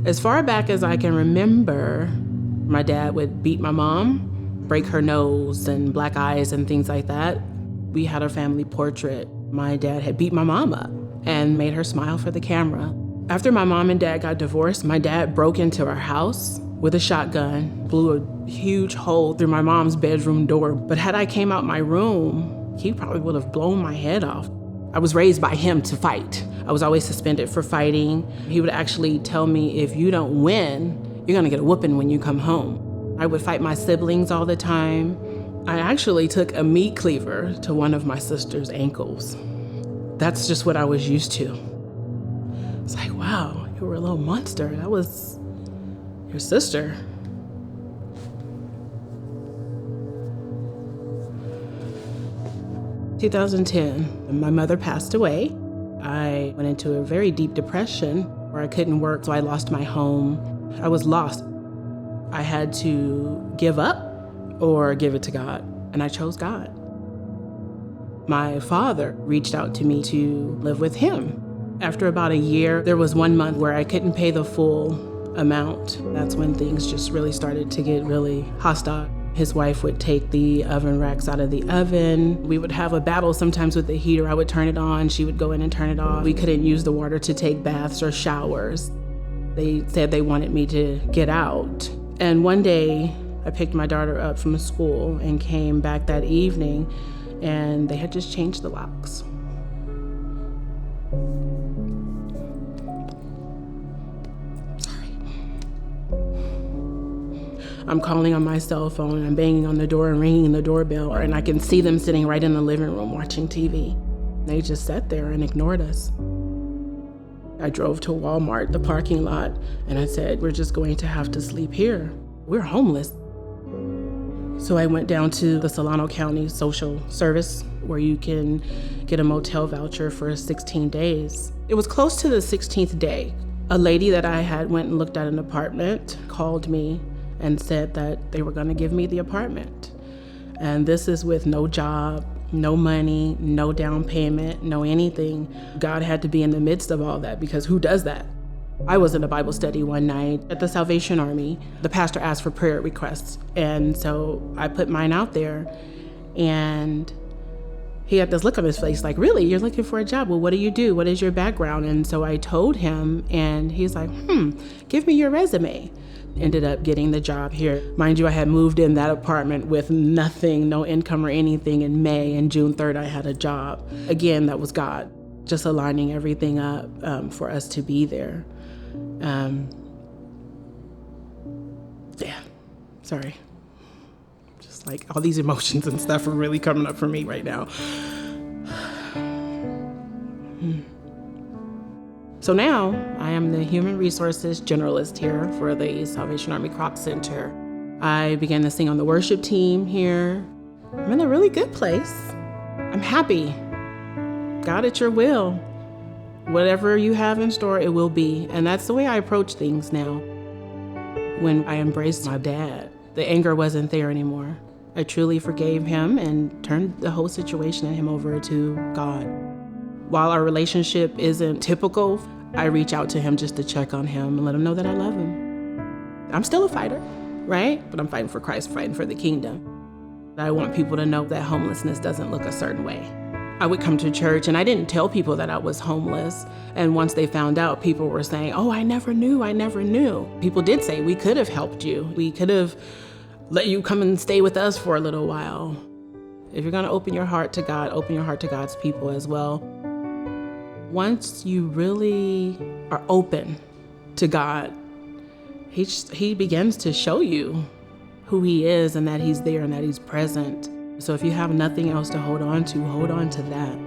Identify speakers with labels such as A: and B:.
A: As far back as I can remember, my dad would beat my mom, break her nose and black eyes and things like that. We had a family portrait. My dad had beat my mom up and made her smile for the camera. After my mom and dad got divorced, my dad broke into our house with a shotgun, blew a huge hole through my mom's bedroom door. But had I came out my room, he probably would have blown my head off. I was raised by him to fight. I was always suspended for fighting. He would actually tell me, if you don't win, you're gonna get a whooping when you come home. I would fight my siblings all the time. I actually took a meat cleaver to one of my sister's ankles. That's just what I was used to. It's like, wow, you were a little monster. That was your sister. In 2010, my mother passed away. I went into a very deep depression where I couldn't work, so I lost my home. I was lost. I had to give up or give it to God, and I chose God. My father reached out to me to live with him. After about a year, there was 1 month where I couldn't pay the full amount. That's when things just really started to get really hostile. His wife would take the oven racks out of the oven. We would have a battle sometimes with the heater. I would turn it on, she would go in and turn it off. We couldn't use the water to take baths or showers. They said they wanted me to get out. And one day, I picked my daughter up from school and came back that evening, and they had just changed the locks. I'm calling on my cell phone, and I'm banging on the door and ringing the doorbell, and I can see them sitting right in the living room watching TV. They just sat there and ignored us. I drove to Walmart, the parking lot, and I said, we're just going to have to sleep here. We're homeless. So I went down to the Solano County Social Service, where you can get a motel voucher for 16 days. It was close to the 16th day. A lady that I had went and looked at an apartment called me and said that they were gonna give me the apartment. And this is with no job, no money, no down payment, no anything. God had to be in the midst of all that, because who does that? I was in a Bible study one night at the Salvation Army. The pastor asked for prayer requests, and so I put mine out there, and he had this look on his face like, really, you're looking for a job? Well, what do you do? What is your background? And so I told him, and he's like, give me your resume. Ended up getting the job here. Mind you, I had moved in that apartment with nothing, no income or anything in May, and June 3rd, I had a job. Again, that was God, just aligning everything up for us to be there. Sorry. Just like all these emotions and stuff are really coming up for me right now. So now I am the Human Resources Generalist here for the Salvation Army Crop Center. I began to sing on the worship team here. I'm in a really good place. I'm happy. God, it's your will. Whatever you have in store, it will be. And that's the way I approach things now. When I embraced my dad, the anger wasn't there anymore. I truly forgave him and turned the whole situation and him over to God. While our relationship isn't typical, I reach out to him just to check on him and let him know that I love him. I'm still a fighter, right? But I'm fighting for Christ, fighting for the kingdom. I want people to know that homelessness doesn't look a certain way. I would come to church and I didn't tell people that I was homeless. And once they found out, people were saying, oh, I never knew. People did say, we could have helped you. We could have let you come and stay with us for a little while. If you're gonna open your heart to God, open your heart to God's people as well. Once you really are open to God, he begins to show you who he is and that he's there and that he's present. So if you have nothing else to hold on to that.